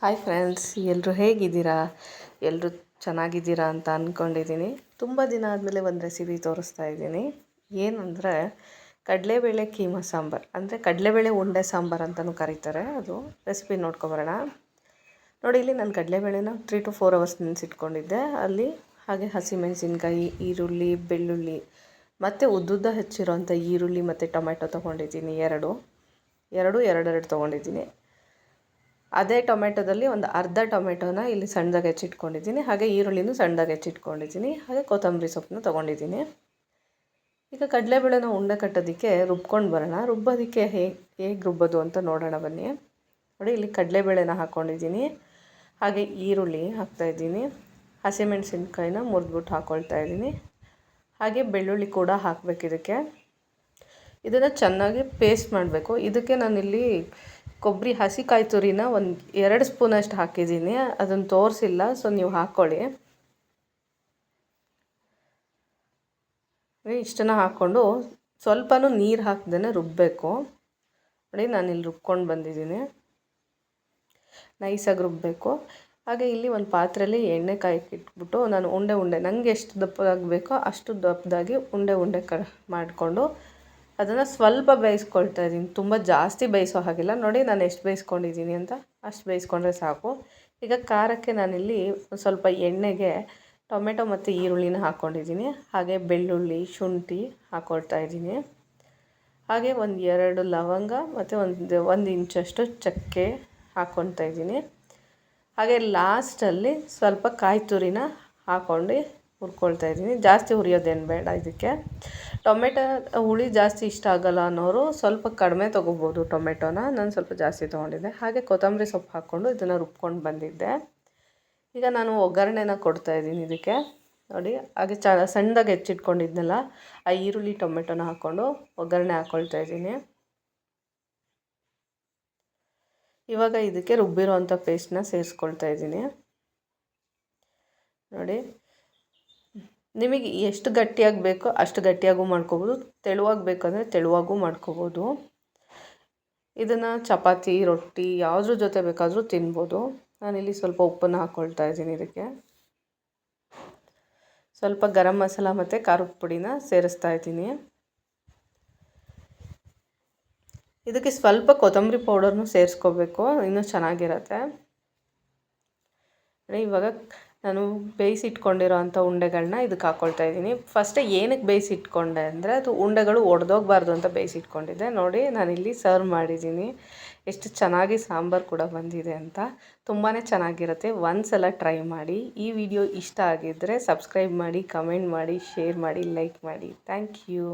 Hi friends, ಎಲ್ಲರೂ ಹೇಗಿದ್ದೀರಾ? ಎಲ್ಲರೂ ಚೆನ್ನಾಗಿದ್ದೀರಾ ಅಂತ ಅಂದ್ಕೊಂಡಿದ್ದೀನಿ. ತುಂಬ ದಿನ ಆದಮೇಲೆ ಒಂದು ರೆಸಿಪಿ ತೋರಿಸ್ತಾ ಇದ್ದೀನಿ. ಏನಂದರೆ ಕಡಲೆಬೇಳೆ ಕೀಮಾ ಸಾಂಬಾರು, ಅಂದರೆ ಕಡಲೆಬೇಳೆ ಉಂಡೆ ಸಾಂಬಾರು ಅಂತಲೂ ಕರೀತಾರೆ. ಅದು ರೆಸಿಪಿ ನೋಡ್ಕೊಬರೋಣ. ನೋಡಿ, ಇಲ್ಲಿ ನಾನು ಕಡಲೆಬೇಳೆನ 3 to 4 hours ನೆನೆಸಿಟ್ಕೊಂಡಿದ್ದೆ. ಅಲ್ಲಿ ಹಾಗೆ ಹಸಿಮೆಣಸಿನ್ಕಾಯಿ, ಈರುಳ್ಳಿ, ಬೆಳ್ಳುಳ್ಳಿ ಮತ್ತು ಉದ್ದುದ್ದ ಹೆಚ್ಚಿರೋಂಥ ಈರುಳ್ಳಿ ಮತ್ತು ಟೊಮೆಟೊ ತೊಗೊಂಡಿದ್ದೀನಿ. ಎರಡು ತೊಗೊಂಡಿದ್ದೀನಿ. ಅದೇ ಟೊಮೆಟೊದಲ್ಲಿ ಒಂದು ಅರ್ಧ ಟೊಮೆಟೊನ ಇಲ್ಲಿ ಸಣ್ಣದಾಗಿ ಹೆಚ್ಚಿಟ್ಕೊಂಡಿದ್ದೀನಿ. ಹಾಗೆ ಈರುಳ್ಳಿನೂ ಸಣ್ಣದಾಗಿ ಹೆಚ್ಚಿಟ್ಕೊಂಡಿದ್ದೀನಿ. ಹಾಗೆ ಕೊತ್ತಂಬರಿ ಸೊಪ್ಪನ್ನ ತೊಗೊಂಡಿದ್ದೀನಿ. ಈಗ ಕಡಲೆಬೇಳೆನ ಉಂಡೆ ಕಟ್ಟೋದಕ್ಕೆ ರುಬ್ಕೊಂಡು ಬರೋಣ. ರುಬ್ಬೋದಕ್ಕೆ ಹೇಗೆ ರುಬ್ಬೋದು ಅಂತ ನೋಡೋಣ ಬನ್ನಿ. ನೋಡಿ, ಇಲ್ಲಿ ಕಡಲೆಬೇಳೆನ ಹಾಕ್ಕೊಂಡಿದ್ದೀನಿ. ಹಾಗೆ ಈರುಳ್ಳಿ ಹಾಕ್ತಾಯಿದ್ದೀನಿ. ಹಸಿಮೆಣಸಿನ್ಕಾಯಿನ ಮುರಿದ್ಬಿಟ್ಟು ಹಾಕ್ಕೊಳ್ತಾ ಇದ್ದೀನಿ. ಹಾಗೆ ಬೆಳ್ಳುಳ್ಳಿ ಕೂಡ ಹಾಕಬೇಕು. ಇದನ್ನು ಚೆನ್ನಾಗಿ ಪೇಸ್ಟ್ ಮಾಡಬೇಕು. ಇದಕ್ಕೆ ನಾನಿಲ್ಲಿ ಕೊಬ್ಬರಿ ಹಸಿ ಕಾಯಿ ತುರಿನ ಒಂದು 2 ಸ್ಪೂನಷ್ಟು ಹಾಕಿದ್ದೀನಿ. ಅದನ್ನು ತೋರಿಸಿಲ್ಲ, ಸೊ ನೀವು ಹಾಕ್ಕೊಳ್ಳಿ. ಇಷ್ಟನ್ನು ಹಾಕ್ಕೊಂಡು ಸ್ವಲ್ಪನೂ ನೀರು ಹಾಕ್ದೇ ರುಬ್ಬಬೇಕು. ನೋಡಿ, ನಾನಿಲ್ಲಿ ರುಬ್ಕೊಂಡು ಬಂದಿದ್ದೀನಿ. ನೈಸಾಗಿ ರುಬ್ಬಬೇಕು. ಹಾಗೆ ಇಲ್ಲಿ ಒಂದು ಪಾತ್ರೆಯಲ್ಲಿ ಎಣ್ಣೆ ಕಾಯಕ್ಕೆ ಇಟ್ಬಿಟ್ಟು ನಾನು ಉಂಡೆ ನನಗೆ ಎಷ್ಟು ದಪ್ಪದಾಗಿ ಬೇಕೋ ಅಷ್ಟು ದಪ್ಪದಾಗಿ ಉಂಡೆ ಮಾಡಿಕೊಂಡು ಅದನ್ನು ಸ್ವಲ್ಪ ಬೇಯಿಸ್ಕೊಳ್ತಾ ಇದ್ದೀನಿ. ತುಂಬ ಜಾಸ್ತಿ ಬೇಯಿಸೋ ಹಾಗಿಲ್ಲ. ನೋಡಿ, ನಾನು ಎಷ್ಟು ಬೇಯಿಸ್ಕೊಂಡಿದ್ದೀನಿ ಅಂತ, ಅಷ್ಟು ಬೇಯಿಸ್ಕೊಂಡ್ರೆ ಸಾಕು. ಈಗ ಖಾರಕ್ಕೆ ನಾನಿಲ್ಲಿ ಸ್ವಲ್ಪ ಎಣ್ಣೆಗೆ ಟೊಮೆಟೊ ಮತ್ತು ಈರುಳ್ಳಿನ ಹಾಕ್ಕೊಂಡಿದ್ದೀನಿ. ಹಾಗೆ ಬೆಳ್ಳುಳ್ಳಿ, ಶುಂಠಿ ಹಾಕ್ಕೊಳ್ತಾ ಇದ್ದೀನಿ. ಹಾಗೆ 1-2 ಲವಂಗ ಮತ್ತು ಒಂದು ಇಂಚಷ್ಟು ಚಕ್ಕೆ ಹಾಕ್ಕೊಳ್ತಾ ಇದ್ದೀನಿ. ಹಾಗೆ ಲಾಸ್ಟಲ್ಲಿ ಸ್ವಲ್ಪ ಕಾಯಿ ತುರಿನ ಹಾಕ್ಕೊಂಡು ಹುರ್ಕೊಳ್ತಾ ಇದ್ದೀನಿ. ಜಾಸ್ತಿ ಹುರಿಯೋದೇನು ಬೇಡ. ಇದಕ್ಕೆ ಟೊಮೆಟೊ ಹುಳಿ ಜಾಸ್ತಿ ಇಷ್ಟ ಆಗೋಲ್ಲ ಅನ್ನೋರು ಸ್ವಲ್ಪ ಕಡಿಮೆ ತೊಗೋಬೋದು ಟೊಮೆಟೊನ. ನಾನು ಸ್ವಲ್ಪ ಜಾಸ್ತಿ ತೊಗೊಂಡಿದ್ದೆ. ಹಾಗೆ ಕೊತ್ತಂಬರಿ ಸೊಪ್ಪು ಹಾಕ್ಕೊಂಡು ಇದನ್ನು ರುಬ್ಕೊಂಡು ಬಂದಿದ್ದೆ. ಈಗ ನಾನು ಒಗ್ಗರಣೆನ ಕೊಡ್ತಾಯಿದ್ದೀನಿ ಇದಕ್ಕೆ. ನೋಡಿ, ಹಾಗೆ ಸಣ್ಣದಾಗಿ ಹೆಚ್ಚಿಟ್ಕೊಂಡಿದ್ನಲ್ಲ ಆ ಈರುಳ್ಳಿ ಟೊಮೆಟೊನ ಹಾಕ್ಕೊಂಡು ಒಗ್ಗರಣೆ ಹಾಕ್ಕೊಳ್ತಾ ಇದ್ದೀನಿ. ಇವಾಗ ಇದಕ್ಕೆ ರುಬ್ಬಿರೋವಂಥ ಪೇಸ್ಟನ್ನ ಸೇರಿಸ್ಕೊಳ್ತಾ ಇದ್ದೀನಿ. ನೋಡಿ, ನಿಮಗೆ ಎಷ್ಟು ಗಟ್ಟಿಯಾಗಿ ಬೇಕೋ ಅಷ್ಟು ಗಟ್ಟಿಯಾಗೂ ಮಾಡ್ಕೋಬೋದು. ತೆಳುವಾಗಿ ಬೇಕಂದರೆ ತೆಳುವಾಗೂ ಮಾಡ್ಕೋಬೋದು. ಇದನ್ನು ಚಪಾತಿ, ರೊಟ್ಟಿ ಯಾವುದ್ರ ಜೊತೆ ಬೇಕಾದರೂ ತಿನ್ಬೋದು. ನಾನಿಲ್ಲಿ ಸ್ವಲ್ಪ ಉಪ್ಪನ್ನು ಹಾಕ್ಕೊಳ್ತಾ ಇದ್ದೀನಿ. ಇದಕ್ಕೆ ಸ್ವಲ್ಪ ಗರಂ ಮಸಾಲ ಮತ್ತು ಖಾರದ ಪುಡಿನ ಸೇರಿಸ್ತಾ ಇದ್ದೀನಿ. ಇದಕ್ಕೆ ಸ್ವಲ್ಪ ಕೊತ್ತಂಬರಿ ಪೌಡರ್ನು ಸೇರಿಸ್ಕೋಬೇಕು, ಇನ್ನೂ ಚೆನ್ನಾಗಿರತ್ತೆ. ಇವಾಗ ನಾನು ಬೇಯಿಸಿಟ್ಕೊಂಡಿರೋ ಅಂಥ ಉಂಡೆಗಳನ್ನ ಇದಕ್ಕೆ ಹಾಕ್ಕೊಳ್ತಾ ಇದ್ದೀನಿ. ಫಸ್ಟೇ ಏನಕ್ಕೆ ಬೇಯಿಸಿಟ್ಕೊಂಡೆ ಅಂದರೆ ಅದು ಉಂಡೆಗಳು ಒಡೆದೋಗ್ಬಾರ್ದು ಅಂತ ಬೇಯಿಸಿಟ್ಕೊಂಡಿದ್ದೆ. ನೋಡಿ, ನಾನಿಲ್ಲಿ ಸರ್ವ್ ಮಾಡಿದ್ದೀನಿ. ಎಷ್ಟು ಚೆನ್ನಾಗಿ ಸಾಂಬಾರು ಕೂಡ ಬಂದಿದೆ ಅಂತ. ತುಂಬಾ ಚೆನ್ನಾಗಿರುತ್ತೆ. ಒಂದ್ಸಲ ಟ್ರೈ ಮಾಡಿ. ಈ ವಿಡಿಯೋ ಇಷ್ಟ ಆಗಿದ್ದರೆ ಸಬ್ಸ್ಕ್ರೈಬ್ ಮಾಡಿ, ಕಮೆಂಟ್ ಮಾಡಿ, ಶೇರ್ ಮಾಡಿ, ಲೈಕ್ ಮಾಡಿ. Thank you.